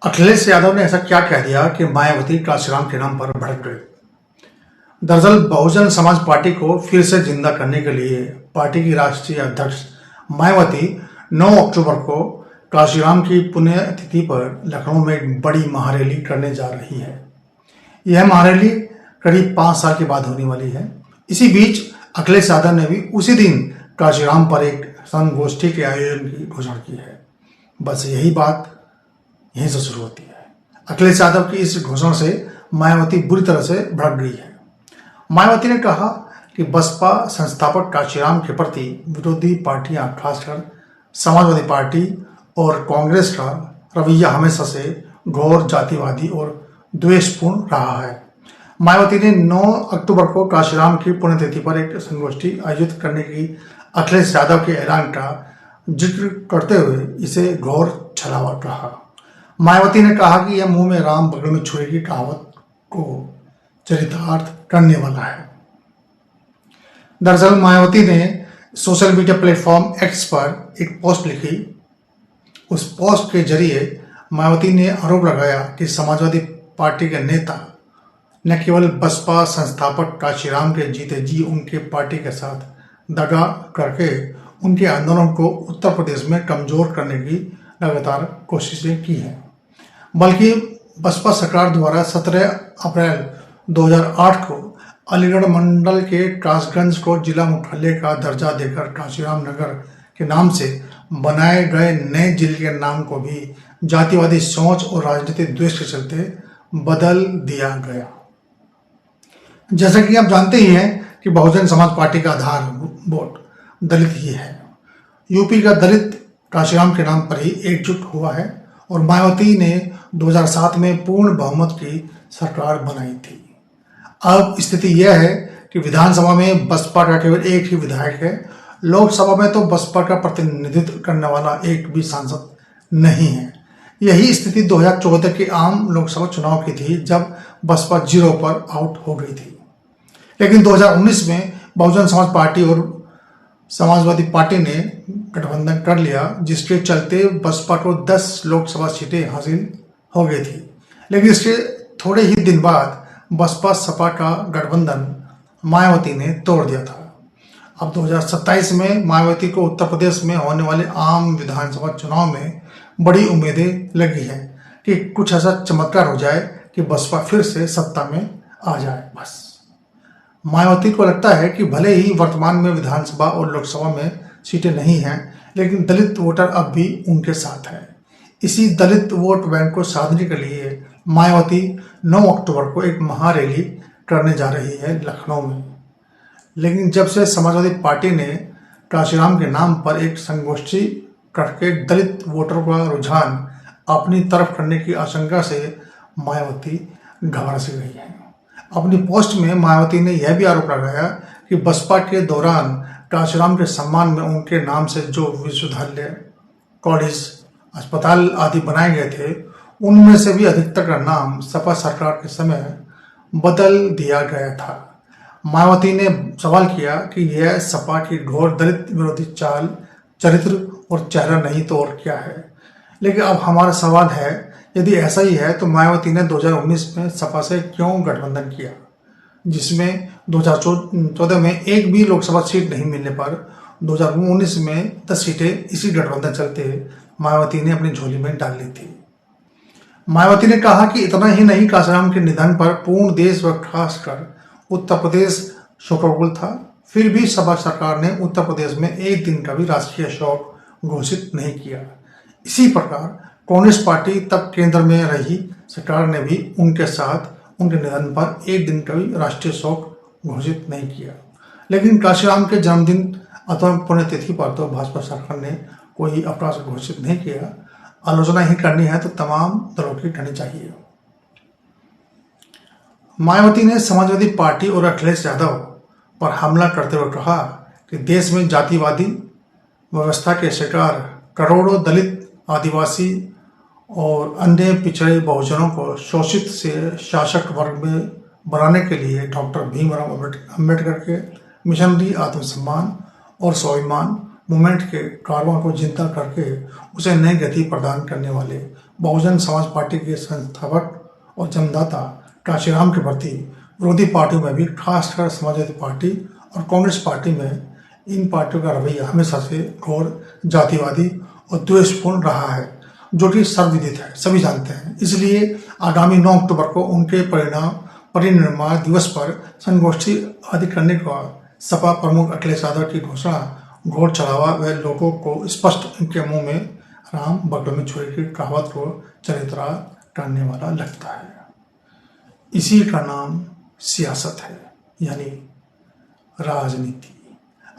अखिलेश यादव ने ऐसा क्या कह दिया कि मायावती कांशीराम के नाम पर भड़क गई। दरअसल बहुजन समाज पार्टी को फिर से जिंदा करने के लिए पार्टी की राष्ट्रीय अध्यक्ष मायावती 9 अक्टूबर को कांशीराम की पुण्यतिथि पर लखनऊ में एक बड़ी महारैली करने जा रही है। यह महारैली करीब 5 साल के बाद होने वाली है। इसी बीच अखिलेश यादव ने भी उसी दिन कांशीराम पर एक संगोष्ठी के आयोजन की घोषणा की है। बस यही बात यहीं से शुरू होती है। अखिलेश यादव की इस घोषणा से मायावती बुरी तरह से भड़क गई है। मायावती ने कहा कि बसपा संस्थापक कांशीराम के प्रति विरोधी पार्टियां, खासकर समाजवादी पार्टी और कांग्रेस का रवैया हमेशा से घोर जातिवादी और द्वेषपूर्ण रहा है। मायावती ने 9 अक्टूबर को कांशीराम की पुण्यतिथि पर एक संगोष्ठी आयोजित करने की अखिलेश यादव के ऐलान का जिक्र करते हुए इसे घोर छलावा कहा। मायावती ने कहा कि यह मुंह में राम बगल में छुरी की कहावत को चरितार्थ करने वाला है। दरअसल मायावती ने सोशल मीडिया प्लेटफॉर्म एक्स पर एक पोस्ट लिखी। उस पोस्ट के जरिए मायावती ने आरोप लगाया कि समाजवादी पार्टी के नेता न केवल बसपा संस्थापक कांशीराम के जीते जी उनके पार्टी के साथ दगा करके उनके आंदोलन को उत्तर प्रदेश में कमजोर करने की लगातार कोशिशें की हैं, बल्कि बसपा सरकार द्वारा 17 अप्रैल 2008 को अलीगढ़ मंडल के कासगंज को जिला मुख्यालय का दर्जा देकर कांशीराम नगर के नाम से बनाए गए नए जिले के नाम को भी जातिवादी सोच और राजनीतिक द्वेष के चलते बदल दिया गया। जैसा कि आप जानते ही हैं कि बहुजन समाज पार्टी का आधार वोट दलित ही है। यूपी का दलित कांशीराम के नाम पर ही एकजुट हुआ है और मायावती ने 2007 में पूर्ण बहुमत की सरकार बनाई थी। अब स्थिति यह है कि विधानसभा में बसपा का केवल एक ही विधायक है। लोकसभा में तो बसपा का प्रतिनिधित्व करने वाला एक भी सांसद नहीं है। यही स्थिति 2014 के आम लोकसभा चुनाव की थी, जब बसपा 0 पर आउट हो गई थी। लेकिन 2019 में बहुजन समाज पार्टी और समाजवादी पार्टी ने गठबंधन कर लिया, जिसके चलते बसपा को 10 लोकसभा सीटें हासिल हो गई थी। लेकिन इसके थोड़े ही दिन बाद बसपा सपा का गठबंधन मायावती ने तोड़ दिया था। अब 2027 में मायावती को उत्तर प्रदेश में होने वाले आम विधानसभा चुनाव में बड़ी उम्मीदें लगी हैं कि कुछ ऐसा चमत्कार हो जाए कि बसपा फिर से सत्ता में आ जाए। बस मायावती को लगता है कि भले ही वर्तमान में विधानसभा और लोकसभा में सीटें नहीं हैं, लेकिन दलित वोटर अब भी उनके साथ हैं। इसी दलित वोट बैंक को साधने के लिए मायावती 9 अक्टूबर को एक महारैली करने जा रही है लखनऊ में। लेकिन जब से समाजवादी पार्टी ने कांशीराम के नाम पर एक संगोष्ठी करके दलित वोटरों का रुझान अपनी तरफ करने की आशंका से मायावती घबरा सी गई है। अपनी पोस्ट में मायावती ने यह भी आरोप लगाया कि बसपा के दौरान कांशीराम के सम्मान में उनके नाम से जो विश्वविद्यालय, कॉलेज, अस्पताल आदि बनाए गए थे, उनमें से भी अधिकतर का नाम सपा सरकार के समय बदल दिया गया था। मायावती ने सवाल किया कि यह सपा की घोर दलित विरोधी चाल, चरित्र और चेहरा नहीं तो और क्या है। लेकिन अब हमारा सवाल है, यदि ऐसा ही है तो मायावती ने 2019 में सपा से क्यों गठबंधन किया, जिसमें 2014 में एक भी लोकसभा सीट नहीं मिलने पर 2019 में 10 सीटें इसी गठबंधन चलते मायावती ने अपनी झोली में डाल ली थी। मायावती ने कहा कि इतना ही नहीं, कांशीराम के निधन पर पूर्ण देश व खासकर उत्तर प्रदेश शोकाकुल था। फिर भी सपा सरकार ने उत्तर प्रदेश में एक दिन का भी राष्ट्रीय शोक घोषित नहीं किया। इसी प्रकार कांग्रेस पार्टी तब केंद्र में रही सरकार ने भी उनके साथ उनके निधन पर एक दिन का भी राष्ट्रीय शोक घोषित नहीं किया। लेकिन कांशीराम के जन्मदिन अथवा पुण्यतिथि पर तो भाजपा सरकार ने कोई अवकाश घोषित नहीं किया। आलोचना ही करनी है तो तमाम दलों की करनी चाहिए। मायावती ने समाजवादी पार्टी और अखिलेश यादव पर हमला करते हुए कहा कि देश में जातिवादी व्यवस्था के शिकार करोड़ों दलित, आदिवासी और अन्य पिछड़े बहुजनों को शोषित से शासक वर्ग में बनाने के लिए डॉक्टर भीमराव अम्बेडकर के मिशनरी आत्मसम्मान और स्वाभिमान मूवमेंट के कारवां को जिंदा करके उसे नई गति प्रदान करने वाले बहुजन समाज पार्टी के संस्थापक और जन्मदाता कांशीराम के प्रति विरोधी पार्टियों में भी, खासकर समाजवादी पार्टी और कांग्रेस पार्टी में, इन पार्टियों का रवैया हमेशा से घोर जातिवादी और द्वेषपूर्ण रहा है, जो कि सर्वविदित है, सभी जानते हैं। इसलिए आगामी 9 अक्टूबर को उनके परिनिर्वाण दिवस पर संगोष्ठी आदि करने का सपा प्रमुख अखिलेश यादव की घोषणा घोर चढ़ावा व लोगों को स्पष्ट उनके मुंह में राम बगल में छुरी की कहावत को चरित्रा करने वाला लगता है। इसी का नाम सियासत है, यानी राजनीति।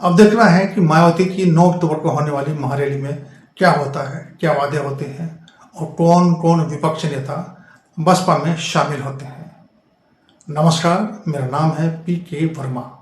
अब देखना है कि मायावती की 9 अक्टूबर को होने वाली महारैली में क्या होता है, क्या वादे होते हैं और कौन कौन विपक्षी नेता बसपा में शामिल होते हैं। नमस्कार, मेरा नाम है PK वर्मा।